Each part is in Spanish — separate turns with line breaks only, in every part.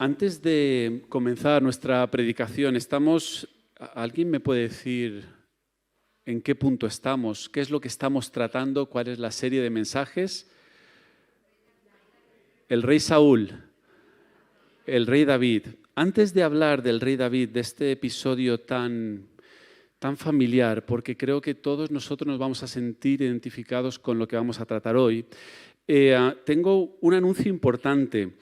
Antes de comenzar nuestra predicación, ¿alguien me puede decir en qué punto estamos? ¿Qué es lo que estamos tratando? ¿Cuál es la serie de mensajes? El rey Saúl, el rey David. Antes de hablar del rey David, de este episodio tan familiar, porque creo que todos nosotros nos vamos a sentir identificados con lo que vamos a tratar hoy, tengo un anuncio importante.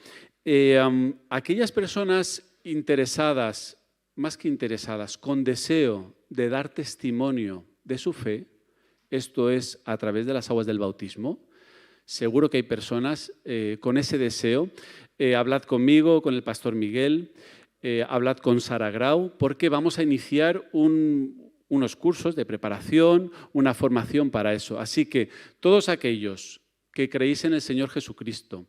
Aquellas personas interesadas, más que interesadas, con deseo de dar testimonio de su fe, esto es a través de las aguas del bautismo, seguro que hay personas con ese deseo. Hablad conmigo, con el pastor Miguel, hablad con Sara Grau, porque vamos a iniciar unos cursos de preparación, una formación para eso. Así que todos aquellos que creéis en el Señor Jesucristo,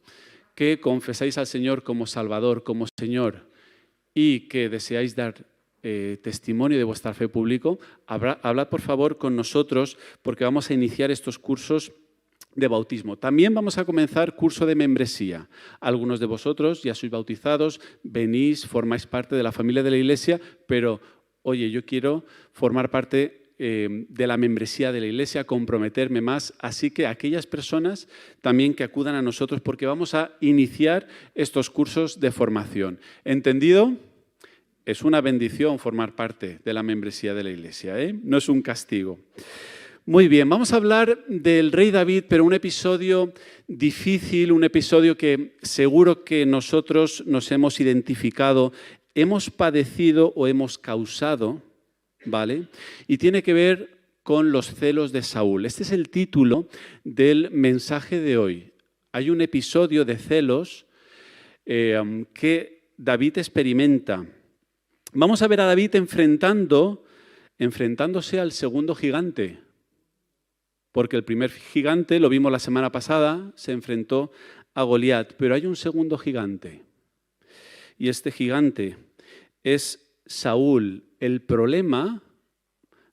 que confesáis al Señor como Salvador, como Señor, y que deseáis dar testimonio de vuestra fe público, hablad por favor con nosotros, porque vamos a iniciar estos cursos de bautismo. También vamos a comenzar curso de membresía. Algunos de vosotros ya sois bautizados, venís, formáis parte de la familia de la Iglesia, pero, oye, yo quiero formar parte de la membresía de la Iglesia, comprometerme más. Así que aquellas personas también que acudan a nosotros, porque vamos a iniciar estos cursos de formación. ¿Entendido? Es una bendición formar parte de la membresía de la Iglesia, ¿eh? No es un castigo. Muy bien, vamos a hablar del rey David, pero un episodio difícil, un episodio que seguro que nosotros nos hemos identificado, hemos padecido o hemos causado, ¿vale? Y tiene que ver con los celos de Saúl. Este es el título del mensaje de hoy. Hay un episodio de celos que David experimenta. Vamos a ver a David enfrentándose al segundo gigante. Porque el primer gigante, lo vimos la semana pasada, se enfrentó a Goliat, pero hay un segundo gigante. Y este gigante es Saúl, el problema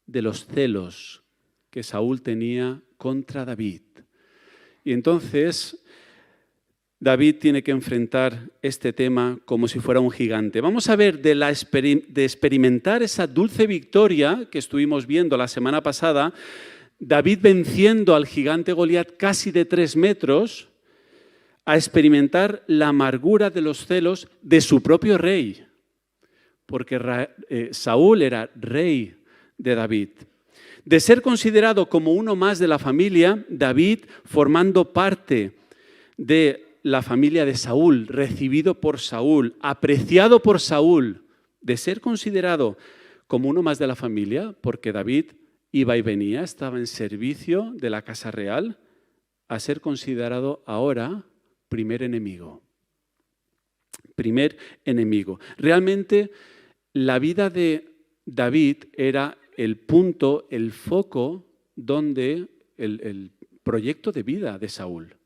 de los celos que Saúl tenía contra David. Y entonces David tiene que enfrentar este tema como si fuera un gigante. Vamos a ver de experimentar esa dulce victoria que estuvimos viendo la semana pasada, David venciendo al gigante Goliat casi de 3 metros, a experimentar la amargura de los celos de su propio rey, porque Saúl era rey de David. De ser considerado como uno más de la familia, David formando parte de la familia de Saúl, recibido por Saúl, apreciado por Saúl, de ser considerado como uno más de la familia, porque David iba y venía, estaba en servicio de la casa real, a ser considerado ahora primer enemigo. Primer enemigo. Realmente la vida de David era el punto, el foco donde el proyecto de vida de Saúl.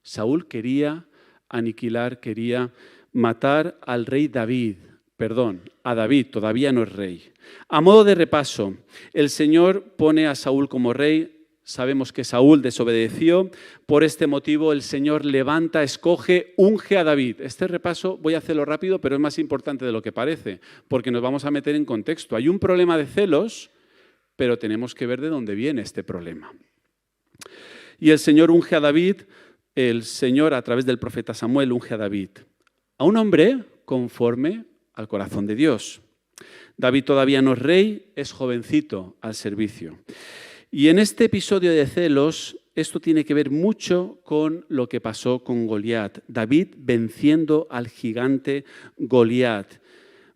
Saúl quería aniquilar, quería matar al rey David. Perdón, a David, todavía no es rey. A modo de repaso, el Señor pone a Saúl como rey. Sabemos que Saúl desobedeció. Por este motivo, el Señor levanta, escoge, unge a David. Este repaso voy a hacerlo rápido, pero es más importante de lo que parece, porque nos vamos a meter en contexto. Hay un problema de celos, pero tenemos que ver de dónde viene este problema. Y el Señor unge a David, el Señor a través del profeta Samuel unge a David, a un hombre conforme al corazón de Dios. David todavía no es rey, es jovencito al servicio. Y en este episodio de celos, esto tiene que ver mucho con lo que pasó con Goliat. David venciendo al gigante Goliat.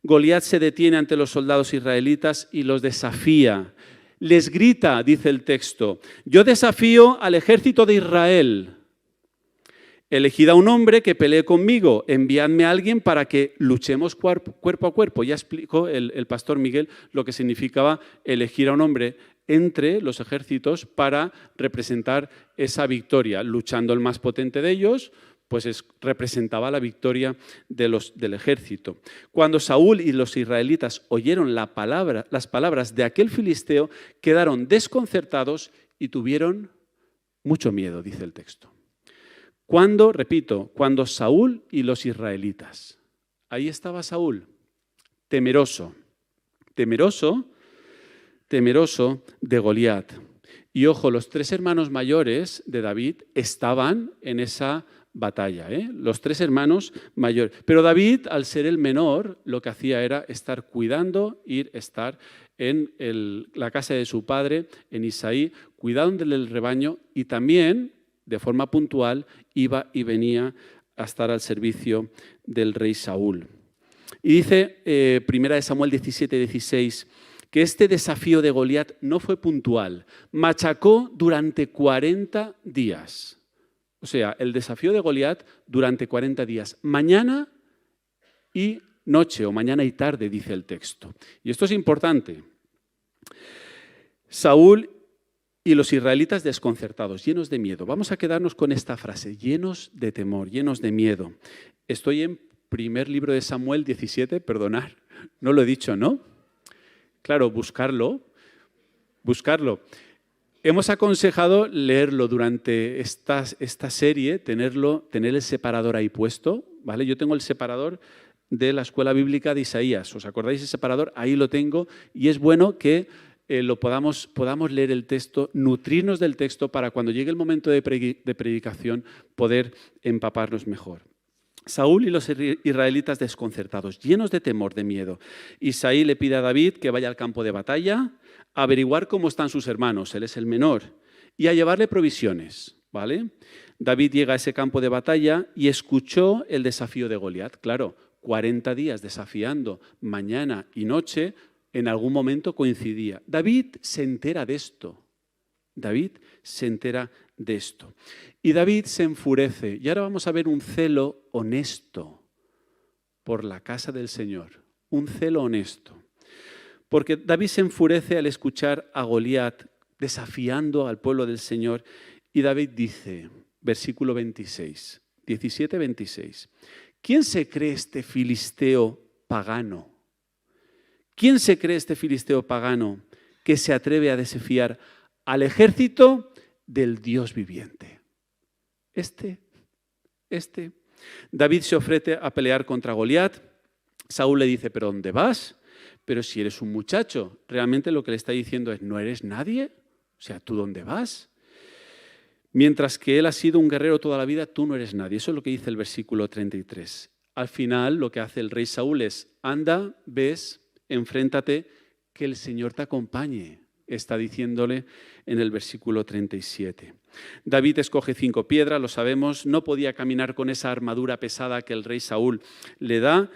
Goliat se detiene ante los soldados israelitas y los desafía. Les grita, dice el texto, yo desafío al ejército de Israel. Elegid a un hombre que pelee conmigo, enviadme a alguien para que luchemos cuerpo a cuerpo. Ya explicó el pastor Miguel lo que significaba elegir a un hombre entre los ejércitos para representar esa victoria. Luchando el más potente de ellos, pues representaba la victoria del ejército. Cuando Saúl y los israelitas oyeron las palabras de aquel filisteo, quedaron desconcertados y tuvieron mucho miedo, dice el texto. Cuando Saúl y los israelitas, ahí estaba Saúl, temeroso, temeroso, temeroso de Goliat. Y ojo, los 3 hermanos mayores de David estaban en esa batalla, los 3 hermanos mayores. Pero David, al ser el menor, lo que hacía era estar cuidando, estar en la casa de su padre, en Isaí, cuidando del rebaño y también, de forma puntual, iba y venía a estar al servicio del rey Saúl. Y dice, primera de Samuel 17:16, que este desafío de Goliat no fue puntual, machacó durante 40 días. O sea, el desafío de Goliat durante 40 días, mañana y noche, o mañana y tarde, dice el texto. Y esto es importante. Saúl y los israelitas desconcertados, llenos de miedo. Vamos a quedarnos con esta frase, llenos de temor, llenos de miedo. Estoy en primer libro de Samuel 17, perdonad, no lo he dicho, ¿no? Claro, buscarlo. Hemos aconsejado leerlo durante esta serie, tener el separador ahí puesto, ¿vale? Yo tengo el separador de la Escuela Bíblica de Isaías. ¿Os acordáis del separador? Ahí lo tengo y es bueno que podamos leer el texto, nutrirnos del texto para cuando llegue el momento de predicación poder empaparnos mejor. Saúl y los israelitas desconcertados, llenos de temor, de miedo. Isaí le pide a David que vaya al campo de batalla a averiguar cómo están sus hermanos, él es el menor, y a llevarle provisiones, ¿vale? David llega a ese campo de batalla y escuchó el desafío de Goliat. Claro, 40 días desafiando mañana y noche, en algún momento coincidía. David se entera de esto. Y David se enfurece. Y ahora vamos a ver un celo honesto por la casa del Señor. Un celo honesto. Porque David se enfurece al escuchar a Goliat desafiando al pueblo del Señor. Y David dice, versículo 26, 17-26, ¿quién se cree este filisteo pagano? ¿Quién se cree este filisteo pagano que se atreve a desafiar al ejército del Dios viviente? David se ofrece a pelear contra Goliat. Saúl le dice, ¿pero dónde vas? Pero si eres un muchacho, realmente lo que le está diciendo es, ¿no eres nadie? O sea, ¿tú dónde vas? Mientras que él ha sido un guerrero toda la vida, tú no eres nadie. Eso es lo que dice el versículo 33. Al final, lo que hace el rey Saúl es, anda, ves, enfréntate, que el Señor te acompañe, está diciéndole en el versículo 37. David escoge 5 piedras, lo sabemos, no podía caminar con esa armadura pesada que el rey Saúl le da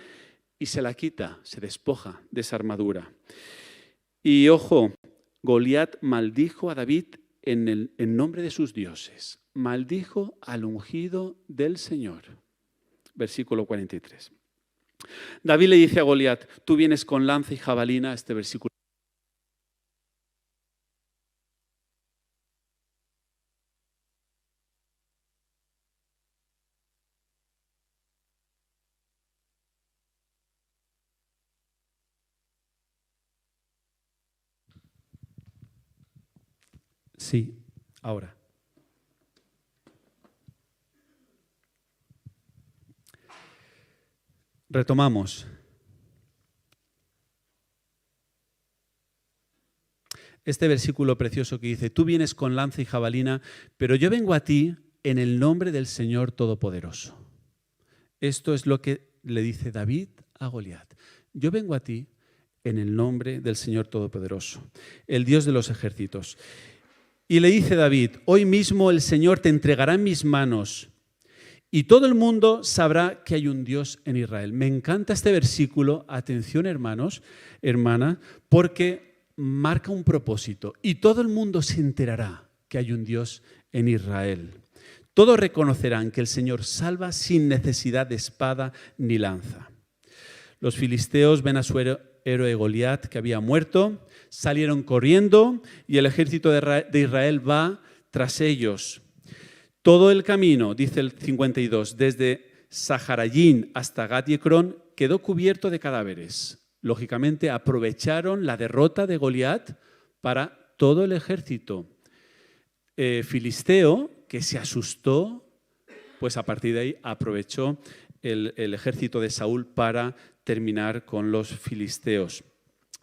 y se la quita, se despoja de esa armadura. Y ojo, Goliat maldijo a David en nombre de sus dioses, maldijo al ungido del Señor. Versículo 43. David le dice a Goliat, tú vienes con lanza y jabalina, este versículo. Sí, ahora. Retomamos. Este versículo precioso que dice, tú vienes con lanza y jabalina, pero yo vengo a ti en el nombre del Señor Todopoderoso. Esto es lo que le dice David a Goliat. Yo vengo a ti en el nombre del Señor Todopoderoso, el Dios de los ejércitos. Y le dice David, hoy mismo el Señor te entregará en mis manos y todo el mundo sabrá que hay un Dios en Israel. Me encanta este versículo, atención hermanos, hermana, porque marca un propósito y todo el mundo se enterará que hay un Dios en Israel. Todos reconocerán que el Señor salva sin necesidad de espada ni lanza. Los filisteos ven a su héroe Goliat que había muerto, salieron corriendo y el ejército de Israel va tras ellos. Todo el camino, dice el 52, desde Saharayín hasta Gat y Ecrón quedó cubierto de cadáveres. Lógicamente aprovecharon la derrota de Goliat para todo el ejército filisteo que se asustó, pues a partir de ahí aprovechó el ejército de Saúl para terminar con los filisteos.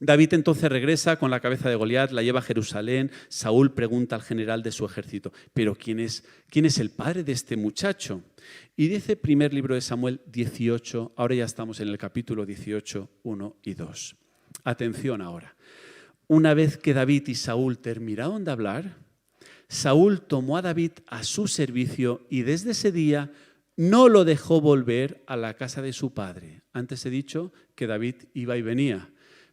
David entonces regresa con la cabeza de Goliat, la lleva a Jerusalén. Saúl pregunta al general de su ejército, ¿pero quién es el padre de este muchacho? Y dice primer libro de Samuel 18, ahora ya estamos en el capítulo 18, 1 y 2. Atención ahora. Una vez que David y Saúl terminaron de hablar, Saúl tomó a David a su servicio y desde ese día no lo dejó volver a la casa de su padre. Antes he dicho que David iba y venía,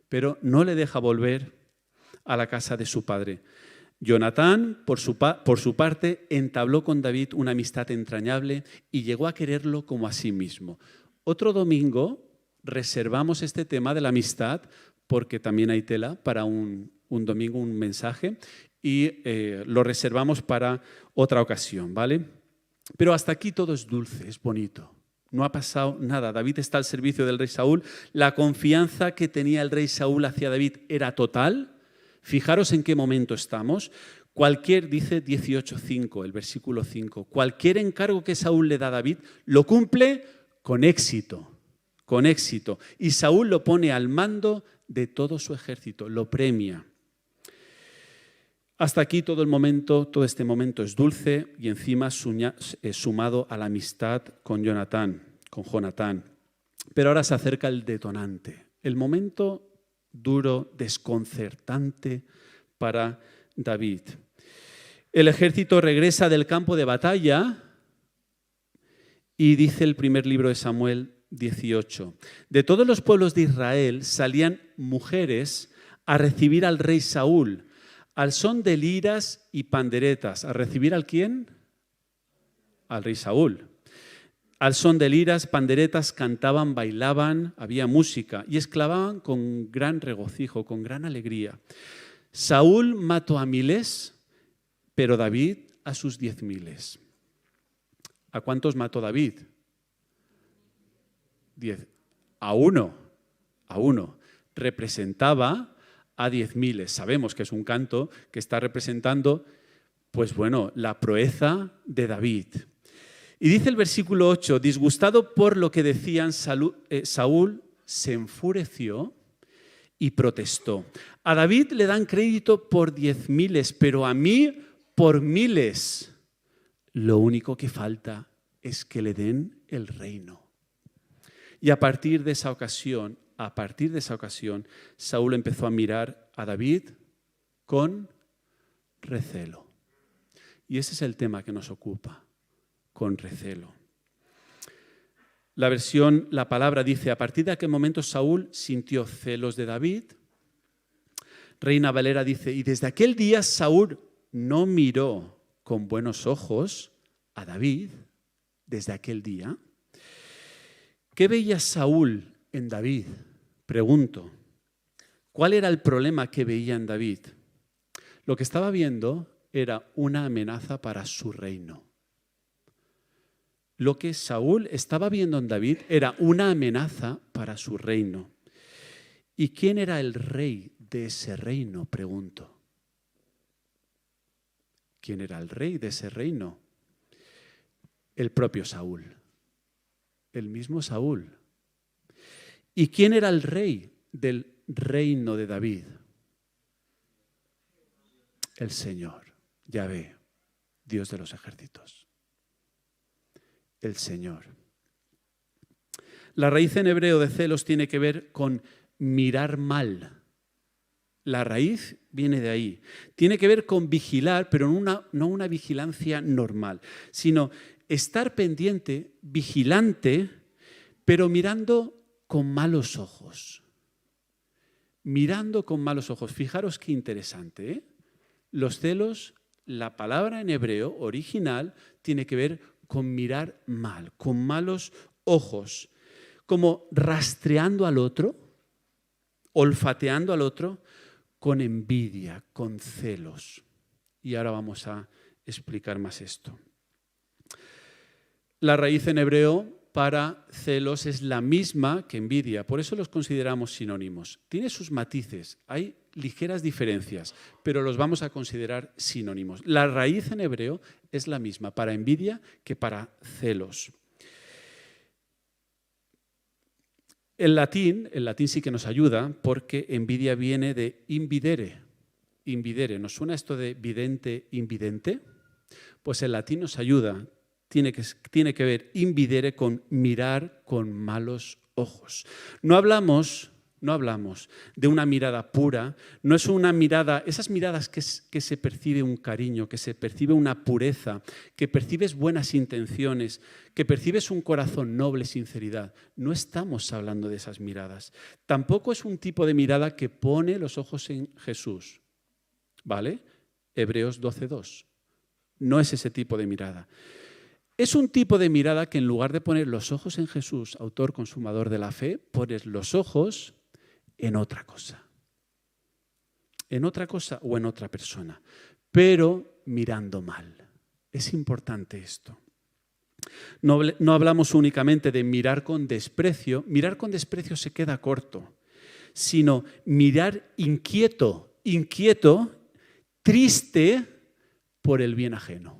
pero no le deja volver a la casa de su padre. Jonatán, por su parte, entabló con David una amistad entrañable y llegó a quererlo como a sí mismo. Otro domingo reservamos este tema de la amistad, porque también hay tela para un domingo, un mensaje, y lo reservamos para otra ocasión, ¿vale? Pero hasta aquí todo es dulce, es bonito. No ha pasado nada. David está al servicio del rey Saúl. La confianza que tenía el rey Saúl hacia David era total. Fijaros en qué momento estamos. Dice 18:5, el versículo 5, cualquier encargo que Saúl le da a David lo cumple con éxito. Con éxito. Y Saúl lo pone al mando de todo su ejército, lo premia. Hasta aquí todo este momento es dulce y encima sumado a la amistad con Jonatán. Pero ahora se acerca el detonante, el momento duro, desconcertante para David. El ejército regresa del campo de batalla y dice el primer libro de Samuel 18. De todos los pueblos de Israel salían mujeres a recibir al rey Saúl, al son de liras y panderetas. ¿A recibir al quién? Al rey Saúl. Al son de liras, panderetas, cantaban, bailaban, había música y exclamaban con gran regocijo, con gran alegría. Saúl mató a miles, pero David a sus 10,000. ¿A cuántos mató David? 10. A uno. Representaba a 10,000. Sabemos que es un canto que está representando, pues bueno, la proeza de David. Y dice el versículo 8, disgustado por lo que decían, Saúl se enfureció y protestó. A David le dan crédito por 10,000, pero a mí por miles. Lo único que falta es que le den el reino. Y a partir de esa ocasión, Saúl empezó a mirar a David con recelo. Y ese es el tema que nos ocupa, con recelo. La palabra dice, a partir de aquel momento Saúl sintió celos de David. Reina Valera dice, y desde aquel día Saúl no miró con buenos ojos a David, desde aquel día. ¿Qué veía Saúl en David? Pregunto, ¿cuál era el problema que veía en David? Lo que estaba viendo era una amenaza para su reino. Lo que Saúl estaba viendo en David era una amenaza para su reino. ¿Y quién era el rey de ese reino? Pregunto. ¿Quién era el rey de ese reino? El propio Saúl. El mismo Saúl. ¿Y quién era el rey del reino de David? El Señor, Yahvé, Dios de los ejércitos. El Señor. La raíz en hebreo de celos tiene que ver con mirar mal. La raíz viene de ahí. Tiene que ver con vigilar, pero no una vigilancia normal, sino estar pendiente, vigilante, pero mirando con malos ojos. Mirando con malos ojos. Fijaros qué interesante, ¿eh? Los celos, la palabra en hebreo original tiene que ver con mirar mal, con malos ojos, como rastreando al otro, olfateando al otro, con envidia, con celos. Y ahora vamos a explicar más esto. La raíz en hebreo para celos es la misma que envidia, por eso los consideramos sinónimos. Tiene sus matices, hay ligeras diferencias, pero los vamos a considerar sinónimos. La raíz en hebreo es la misma para envidia que para celos. El latín sí que nos ayuda porque envidia viene de invidere. Invidere, ¿nos suena esto de vidente, invidente? Pues el latín nos ayuda. Tiene que ver invidere con mirar con malos ojos. No hablamos de una mirada pura, no es una mirada, esas miradas que se percibe un cariño, que se percibe una pureza, que percibes buenas intenciones, que percibes un corazón noble, sinceridad. No estamos hablando de esas miradas. Tampoco es un tipo de mirada que pone los ojos en Jesús, ¿vale? Hebreos 12:2. No es ese tipo de mirada. Es un tipo de mirada que en lugar de poner los ojos en Jesús, autor consumador de la fe, pones los ojos en otra cosa. En otra cosa o en otra persona, pero mirando mal. Es importante esto. No hablamos únicamente de mirar con desprecio. Mirar con desprecio se queda corto, sino mirar inquieto, triste por el bien ajeno.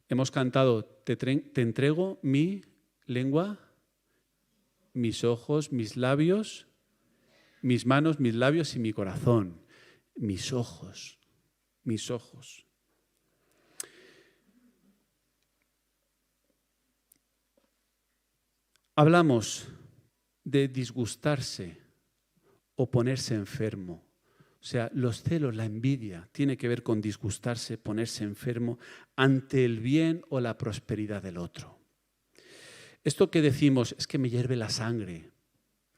Hemos cantado, te entrego mi lengua, mis ojos, mis labios, mis manos, mis labios y mi corazón. Mis ojos, mis ojos. Hablamos de disgustarse o ponerse enfermo. O sea, los celos, la envidia, tiene que ver con disgustarse, ponerse enfermo ante el bien o la prosperidad del otro. Esto que decimos es que me hierve la sangre.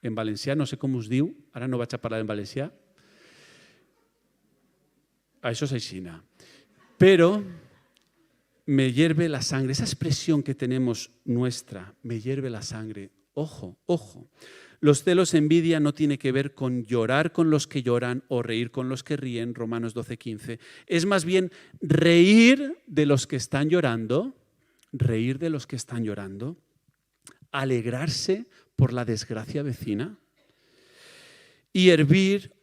En valencià, no sé com us diu, ara no vaig a parlar en valencià. Això és aixina. Pero me hierve la sangre, esa expresión que tenemos nuestra, me hierve la sangre. Ojo, ojo. Los celos, envidia no tiene que ver con llorar con los que lloran o reír con los que ríen, Romanos 12:15. Es más bien reír de los que están llorando, alegrarse por la desgracia vecina y hervir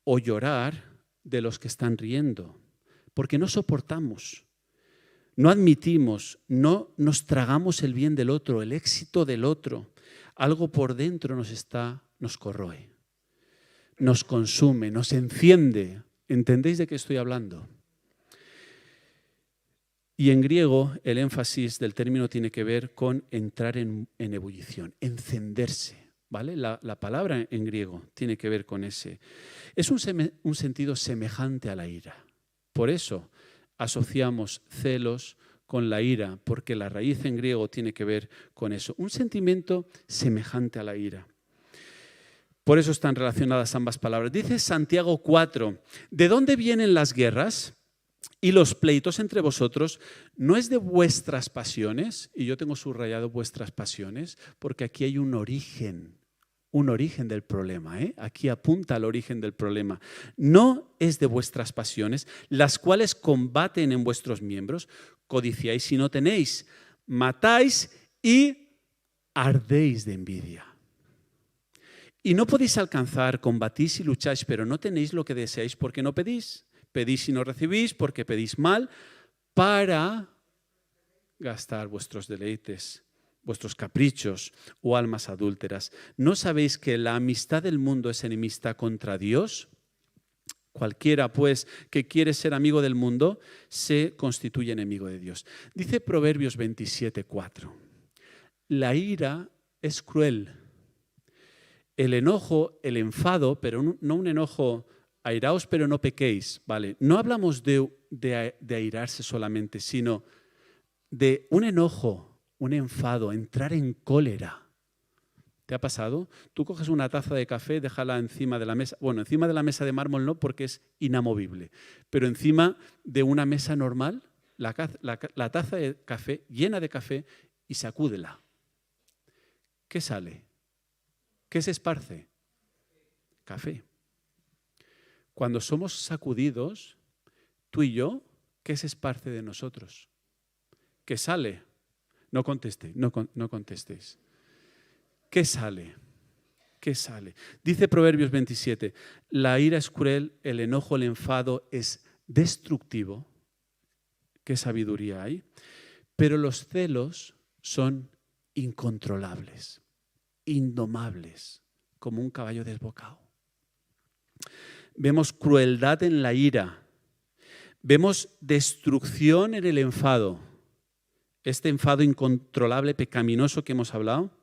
o llorar de los que están riendo, porque no soportamos, no admitimos, no nos tragamos el bien del otro, el éxito del otro. Algo por dentro nos corroe, nos consume, nos enciende. ¿Entendéis de qué estoy hablando? Y en griego el énfasis del término tiene que ver con entrar en ebullición, encenderse, ¿vale? La palabra en griego tiene que ver con ese. Es un sentido semejante a la ira. Por eso asociamos celos con la ira, porque la raíz en griego tiene que ver con eso. Un sentimiento semejante a la ira. Por eso están relacionadas ambas palabras. Dice Santiago 4, ¿de dónde vienen las guerras y los pleitos entre vosotros? ¿No es de vuestras pasiones? Y yo tengo subrayado vuestras pasiones, porque aquí hay un origen del problema, ¿eh? Aquí apunta al origen del problema. No es de vuestras pasiones, las cuales combaten en vuestros miembros. Codiciáis y no tenéis, matáis y ardéis de envidia. Y no podéis alcanzar, combatís y lucháis, pero no tenéis lo que deseáis porque no pedís. Pedís y no recibís porque pedís mal para gastar vuestros deleites, vuestros caprichos o almas adúlteras. ¿No sabéis que la amistad del mundo es enemistad contra Dios? Cualquiera, pues, que quiere ser amigo del mundo, se constituye enemigo de Dios. Dice Proverbios 27:4. La ira es cruel. El enojo, el enfado, pero no un enojo, airaos pero no pequéis, ¿vale? No hablamos de airarse solamente, sino de un enojo, un enfado, entrar en cólera. ¿Te ha pasado? Tú coges una taza de café, déjala encima de la mesa. Bueno, encima de la mesa de mármol no, porque es inamovible. Pero encima de una mesa normal, la taza de café, llena de café, y sacúdela. ¿Qué sale? ¿Qué se esparce? Café. Cuando somos sacudidos, tú y yo, ¿qué se esparce de nosotros? ¿Qué sale? No contestéis, no contestéis. ¿Qué sale? ¿Qué sale? Dice Proverbios 27, la ira es cruel, el enojo, el enfado es destructivo. ¿Qué sabiduría hay? Pero los celos son incontrolables. indomables, como un caballo desbocado. Vemos crueldad en la ira. Vemos destrucción en el enfado. Este enfado incontrolable, pecaminoso que hemos hablado.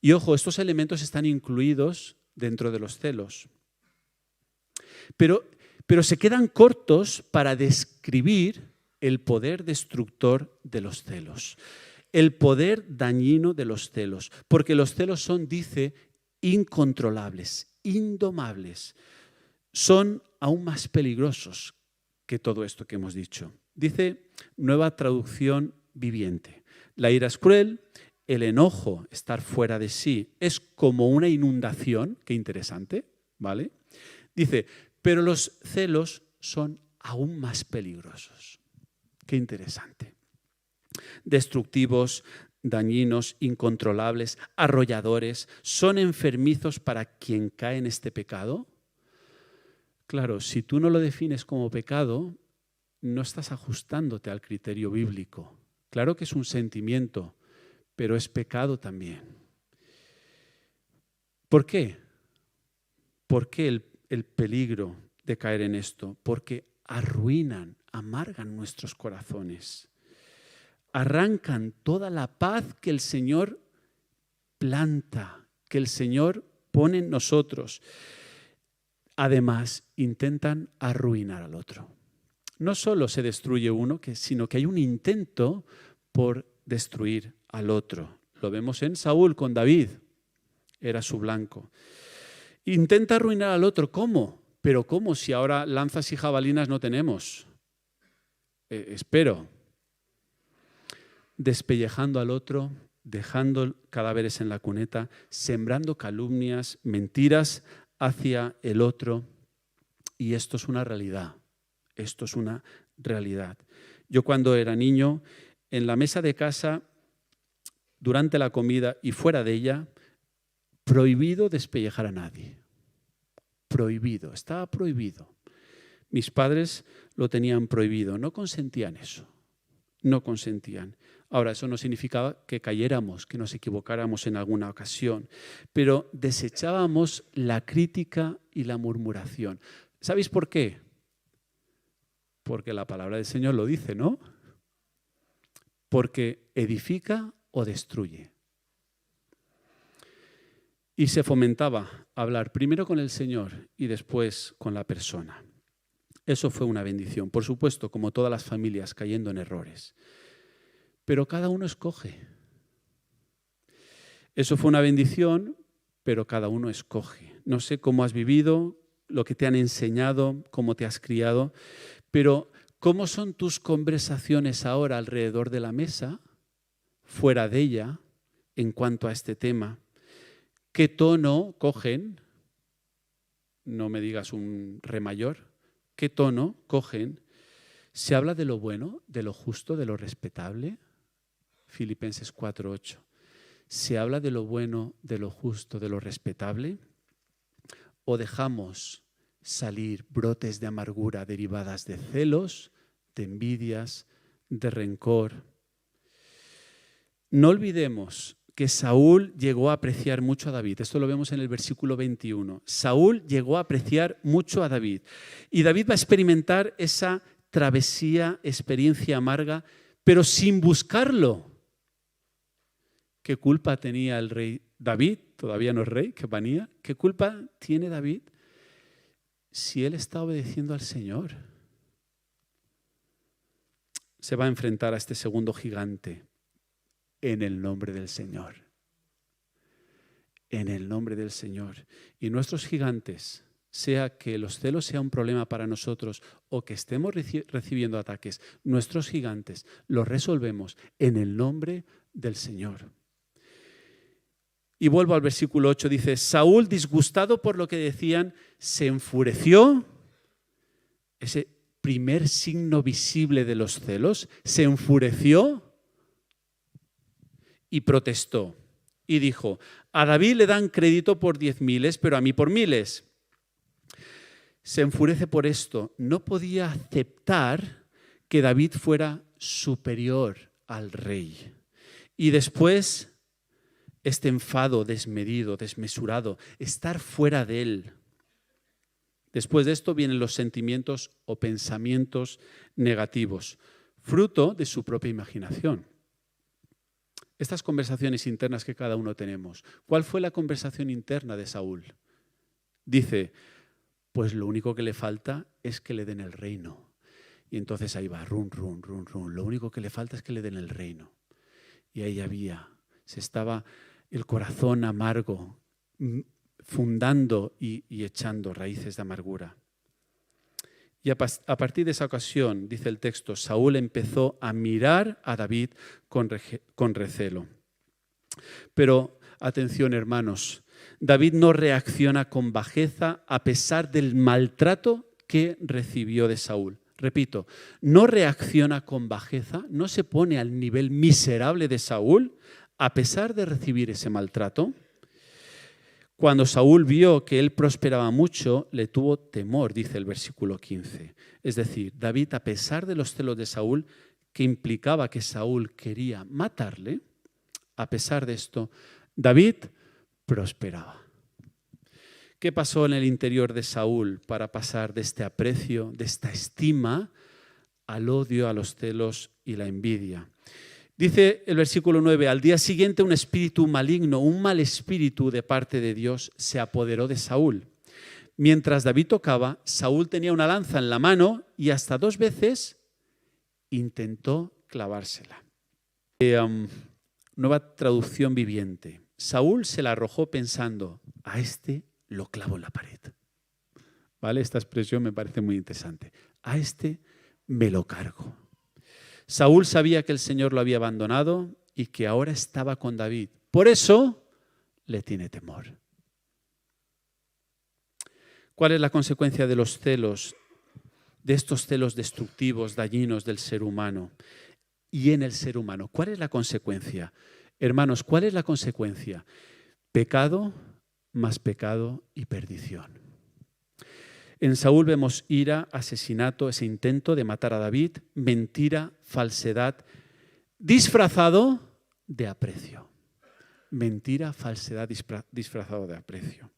Y ojo, estos elementos están incluidos dentro de los celos. Pero se quedan cortos para describir el poder destructor de los celos. El poder dañino de los celos. Porque los celos son, dice, incontrolables, indomables. Son aún más peligrosos que todo esto que hemos dicho. Dice Nueva Traducción Viviente. La ira es cruel, el enojo, estar fuera de sí, es como una inundación. Qué interesante, ¿vale? Dice, pero los celos son aún más peligrosos. Qué interesante. Destructivos, dañinos, incontrolables, arrolladores, son enfermizos para quien cae en este pecado. Claro, si tú no lo defines como pecado, no estás ajustándote al criterio bíblico. Claro que es un sentimiento, pero es pecado también. ¿Por qué? ¿Por qué el peligro de caer en esto? Porque arruinan, amargan nuestros corazones. Arrancan toda la paz que el Señor planta, que el Señor pone en nosotros. Además, intentan arruinar al otro. No solo se destruye uno, sino que hay un intento por destruir al otro. Lo vemos en Saúl con David, era su blanco. Intenta arruinar al otro, ¿cómo? Pero ¿cómo si ahora lanzas y jabalinas no tenemos? Espero. Despellejando al otro, dejando cadáveres en la cuneta, sembrando calumnias, mentiras hacia el otro. Y esto es una realidad. Esto es una realidad. Yo cuando era niño, en la mesa de casa, durante la comida y fuera de ella, prohibido despellejar a nadie. Prohibido, estaba prohibido. Mis padres lo tenían prohibido, no consentían eso. No consentían. Ahora, eso no significaba que cayéramos, que nos equivocáramos en alguna ocasión, pero desechábamos la crítica y la murmuración. ¿Sabéis por qué? Porque la palabra del Señor lo dice, ¿no? Porque edifica o destruye. Y se fomentaba hablar primero con el Señor y después con la persona. Eso fue una bendición, por supuesto, como todas las familias cayendo en errores. Pero cada uno escoge. Eso fue una bendición, pero cada uno escoge. No sé cómo has vivido, lo que te han enseñado, cómo te has criado, pero ¿cómo son tus conversaciones ahora alrededor de la mesa, fuera de ella, en cuanto a este tema? ¿Qué tono cogen? No me digas un re mayor. ¿Qué tono cogen? ¿Se habla de lo bueno, de lo justo, de lo respetable? Filipenses 4:8. ¿Se habla de lo bueno, de lo justo, de lo respetable? ¿O dejamos salir brotes de amargura derivadas de celos, de envidias, de rencor? No olvidemos que Saúl llegó a apreciar mucho a David. Esto lo vemos en el versículo 21. Saúl llegó a apreciar mucho a David. Y David va a experimentar esa travesía, experiencia amarga, pero sin buscarlo. ¿Qué culpa tenía el rey David? Todavía no es rey, qué manía. ¿Qué culpa tiene David si él está obedeciendo al Señor? Se va a enfrentar a este segundo gigante. En el nombre del Señor. En el nombre del Señor. Y nuestros gigantes, sea que los celos sea un problema para nosotros o que estemos recibiendo ataques, nuestros gigantes los resolvemos en el nombre del Señor. Y vuelvo al versículo 8, dice, Saúl, disgustado por lo que decían, se enfureció. Ese primer signo visible de los celos, se enfureció y protestó y dijo, a David le dan crédito por 10,000, pero a mí por 1,000. Se enfurece por esto. No podía aceptar que David fuera superior al rey. Y después este enfado desmedido, desmesurado, estar fuera de él. Después de esto vienen los sentimientos o pensamientos negativos, fruto de su propia imaginación. Estas conversaciones internas que cada uno tenemos. ¿Cuál fue la conversación interna de Saúl? Dice, pues lo único que le falta es que le den el reino. Y entonces ahí va, run, run, run, run. Lo único que le falta es que le den el reino. Y ahí se estaba el corazón amargo, fundando y echando raíces de amargura. Y a partir de esa ocasión, dice el texto, Saúl empezó a mirar a David con recelo. Pero atención, hermanos, David no reacciona con bajeza a pesar del maltrato que recibió de Saúl. Repito, no reacciona con bajeza, no se pone al nivel miserable de Saúl a pesar de recibir ese maltrato. Cuando Saúl vio que él prosperaba mucho, le tuvo temor, dice el versículo 15. Es decir, David, a pesar de los celos de Saúl, que implicaba que Saúl quería matarle, a pesar de esto, David prosperaba. ¿Qué pasó en el interior de Saúl para pasar de este aprecio, de esta estima, al odio, a los celos y la envidia? Dice el versículo 9, al día siguiente un espíritu maligno, un mal espíritu de parte de Dios se apoderó de Saúl. Mientras David tocaba, Saúl tenía una lanza en la mano y hasta 2 veces intentó clavársela. Nueva traducción viviente. Saúl se la arrojó pensando, a este lo clavo en la pared. ¿Vale? Esta expresión me parece muy interesante. A este me lo cargo. Saúl sabía que el Señor lo había abandonado y que ahora estaba con David. Por eso le tiene temor. ¿Cuál es la consecuencia de los celos, de estos celos destructivos, dañinos del ser humano y en el ser humano? ¿Cuál es la consecuencia? Hermanos, ¿cuál es la consecuencia? Pecado más pecado y perdición. En Saúl vemos ira, asesinato, ese intento de matar a David, mentira, falsedad, disfrazado de aprecio. Mentira, falsedad, disfrazado de aprecio.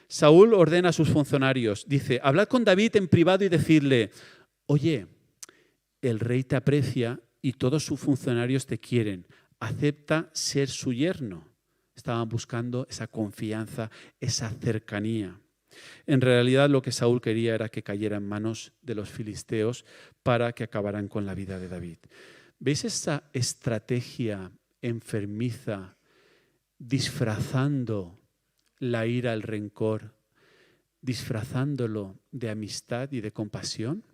Saúl ordena a sus funcionarios, dice, hablad con David en privado y decirle, oye, el rey te aprecia y todos sus funcionarios te quieren, acepta ser su yerno. Estaban buscando esa confianza, esa cercanía. En realidad lo que Saúl quería era que cayera en manos de los filisteos para que acabaran con la vida de David. ¿Veis esa estrategia enfermiza, disfrazando la ira, el rencor, disfrazándolo de amistad y de compasión?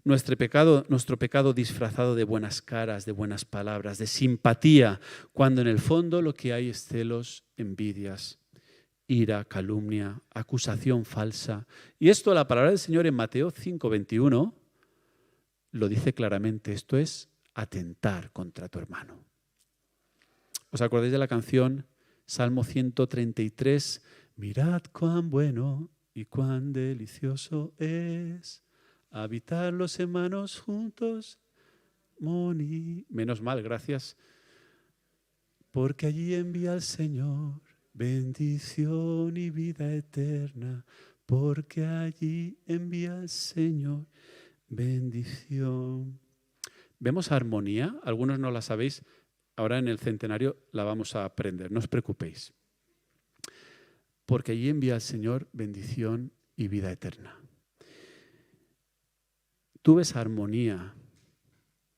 Nuestro pecado disfrazado de buenas caras, de buenas palabras, de simpatía, cuando en el fondo lo que hay es celos, envidias, ira, calumnia, acusación falsa. Y esto la palabra del Señor en Mateo 5:21 lo dice claramente. Esto es atentar contra tu hermano. ¿Os acordáis de la canción Salmo 133? Mirad cuán bueno y cuán delicioso es habitar los hermanos juntos. Menos mal, gracias. Porque allí envía el Señor bendición y vida eterna, porque allí envía el Señor bendición. ¿Vemos armonía? Algunos no la sabéis, ahora en el centenario la vamos a aprender, no os preocupéis. Porque allí envía el Señor bendición y vida eterna. ¿Tú ves armonía,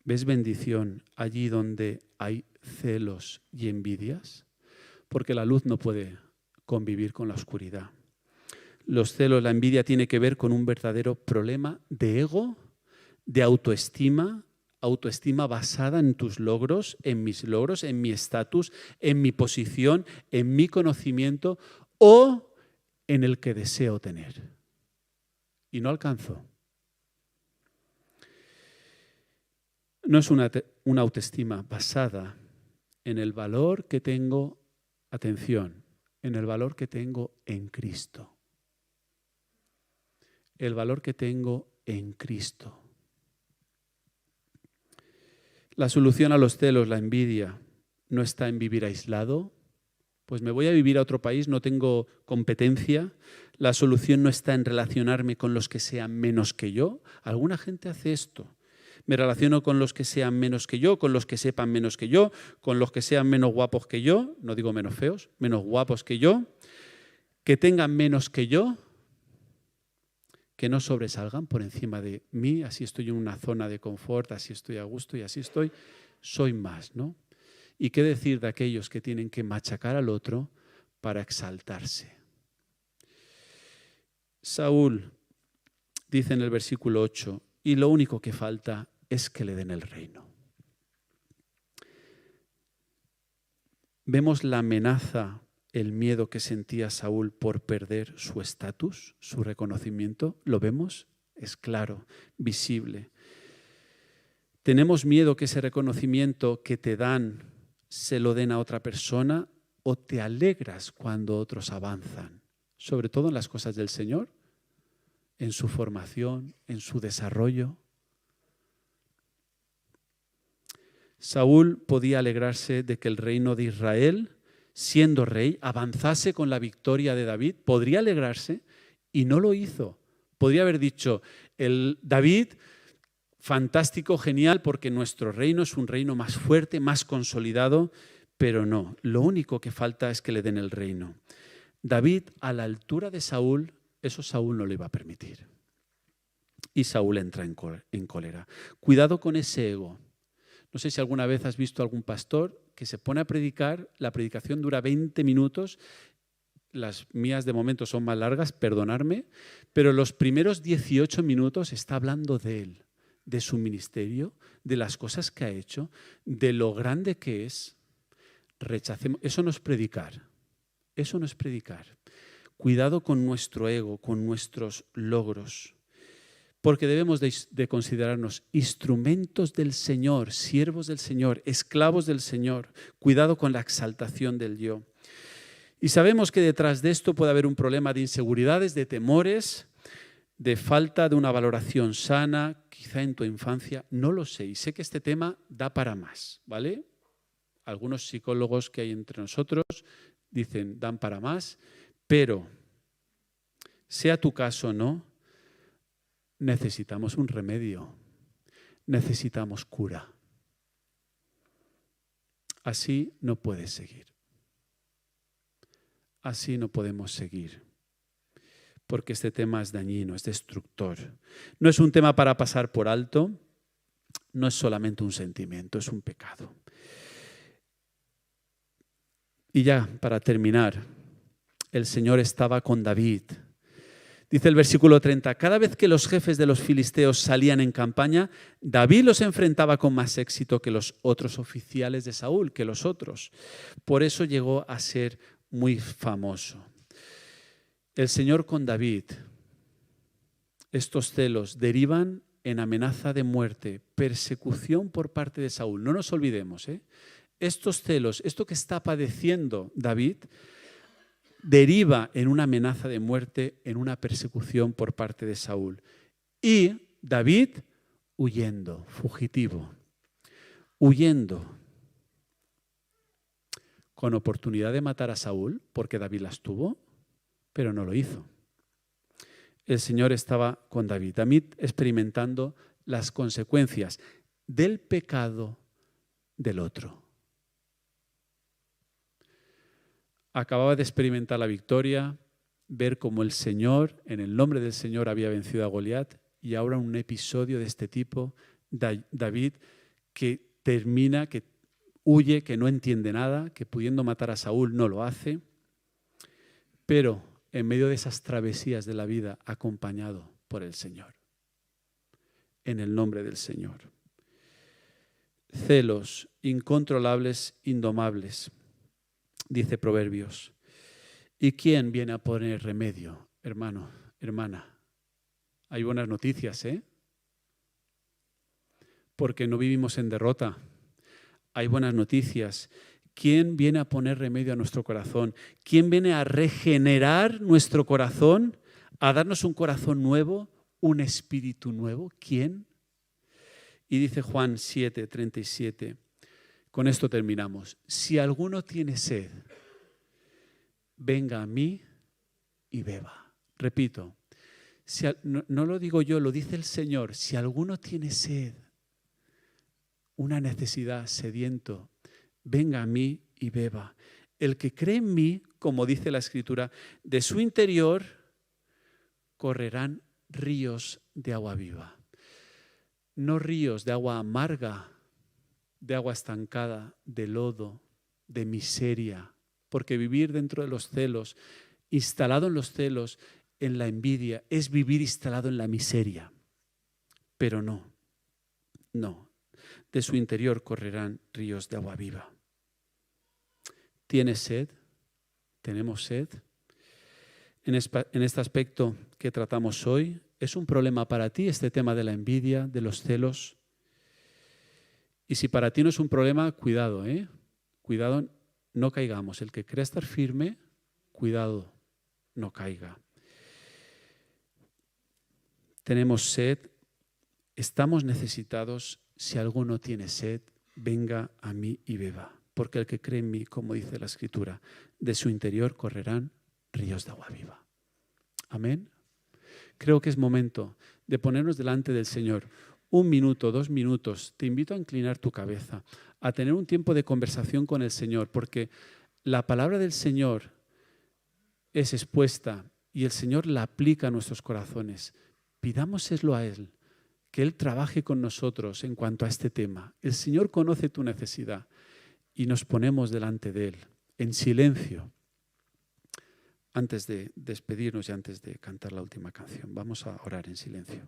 ves bendición allí donde hay celos y envidias? Porque la luz no puede convivir con la oscuridad. Los celos, la envidia tiene que ver con un verdadero problema de ego, de autoestima basada en tus logros, en mis logros, en mi estatus, en mi posición, en mi conocimiento o en el que deseo tener. Y no alcanzo. No es una autoestima basada en el valor que tengo, atención, en el valor que tengo en Cristo. El valor que tengo en Cristo. La solución a los celos, la envidia, no está en vivir aislado. Pues me voy a vivir a otro país, no tengo competencia. La solución no está en relacionarme con los que sean menos que yo. Alguna gente hace esto. Me relaciono con los que sean menos que yo, con los que sepan menos que yo, con los que sean menos guapos que yo, no digo menos feos, menos guapos que yo, que tengan menos que yo, que no sobresalgan por encima de mí, así estoy en una zona de confort, así estoy a gusto y así soy más, ¿no? ¿Y qué decir de aquellos que tienen que machacar al otro para exaltarse? Saúl dice en el versículo 8, y lo único que falta es que le den el reino. Vemos la amenaza, el miedo que sentía Saúl por perder su estatus, su reconocimiento. ¿Lo vemos? Es claro, visible. ¿Tenemos miedo que ese reconocimiento que te dan se lo den a otra persona o te alegras cuando otros avanzan? Sobre todo en las cosas del Señor, en su formación, en su desarrollo. Saúl podía alegrarse de que el reino de Israel, siendo rey, avanzase con la victoria de David. Podría alegrarse y no lo hizo. Podría haber dicho, David, fantástico, genial, porque nuestro reino es un reino más fuerte, más consolidado, pero no. Lo único que falta es que le den el reino. David, a la altura de Saúl, eso Saúl no le iba a permitir. Y Saúl entra en cólera. Cuidado con ese ego. No sé si alguna vez has visto a algún pastor que se pone a predicar, la predicación dura 20 minutos, las mías de momento son más largas, perdonadme, pero los primeros 18 minutos está hablando de él, de su ministerio, de las cosas que ha hecho, de lo grande que es. Rechacemos. Eso no es predicar. Eso no es predicar. Cuidado con nuestro ego, con nuestros logros. Porque debemos de considerarnos instrumentos del Señor, siervos del Señor, esclavos del Señor. Cuidado con la exaltación del yo. Y sabemos que detrás de esto puede haber un problema de inseguridades, de temores, de falta de una valoración sana, quizá en tu infancia, no lo sé. Y sé que este tema da para más, ¿vale? Algunos psicólogos que hay entre nosotros dicen, dan para más, pero sea tu caso o no, necesitamos un remedio, necesitamos cura. Así no puedes seguir. Así no podemos seguir, porque este tema es dañino, es destructor. No es un tema para pasar por alto, no es solamente un sentimiento, es un pecado. Y ya, para terminar, el Señor estaba con David. Dice el versículo 30, cada vez que los jefes de los filisteos salían en campaña, David los enfrentaba con más éxito que los otros oficiales de Saúl, que los otros. Por eso llegó a ser muy famoso. El Señor con David, estos celos derivan en amenaza de muerte, persecución por parte de Saúl. No nos olvidemos, estos celos, esto que está padeciendo David, deriva en una amenaza de muerte, en una persecución por parte de Saúl. Y David huyendo, fugitivo, huyendo, con oportunidad de matar a Saúl, porque David las tuvo, pero no lo hizo. El Señor estaba con David experimentando las consecuencias del pecado del otro. Acababa de experimentar la victoria, ver cómo el Señor, en el nombre del Señor, había vencido a Goliat, y ahora un episodio de este tipo, David, que termina, que huye, que no entiende nada, que pudiendo matar a Saúl no lo hace, pero en medio de esas travesías de la vida, acompañado por el Señor, en el nombre del Señor. Celos incontrolables, indomables. Dice Proverbios. ¿Y quién viene a poner remedio, hermano, hermana? Hay buenas noticias, porque no vivimos en derrota. Hay buenas noticias. ¿Quién viene a poner remedio a nuestro corazón? ¿Quién viene a regenerar nuestro corazón? ¿A darnos un corazón nuevo, un espíritu nuevo? ¿Quién? Y dice Juan 7:37. Con esto terminamos. Si alguno tiene sed, venga a mí y beba. Repito, no lo digo yo, lo dice el Señor. Si alguno tiene sed, una necesidad, sediento, venga a mí y beba. El que cree en mí, como dice la Escritura, de su interior correrán ríos de agua viva. No ríos de agua amarga, de agua estancada, de lodo, de miseria. Porque vivir dentro de los celos, instalado en los celos, en la envidia, es vivir instalado en la miseria. Pero no. De su interior correrán ríos de agua viva. ¿Tienes sed? ¿Tenemos sed? En este aspecto que tratamos hoy, ¿es un problema para ti este tema de la envidia, de los celos? Y si para ti no es un problema, cuidado, Cuidado, no caigamos. El que cree estar firme, cuidado, no caiga. Tenemos sed, estamos necesitados. Si alguno tiene sed, venga a mí y beba. Porque el que cree en mí, como dice la Escritura, de su interior correrán ríos de agua viva. Amén. Creo que es momento de ponernos delante del Señor. 1 minuto, 2 minutos. Te invito a inclinar tu cabeza, a tener un tiempo de conversación con el Señor, porque la palabra del Señor es expuesta y el Señor la aplica a nuestros corazones. Pidámoselo a Él, que Él trabaje con nosotros en cuanto a este tema. El Señor conoce tu necesidad y nos ponemos delante de Él, en silencio, antes de despedirnos y antes de cantar la última canción. Vamos a orar en silencio.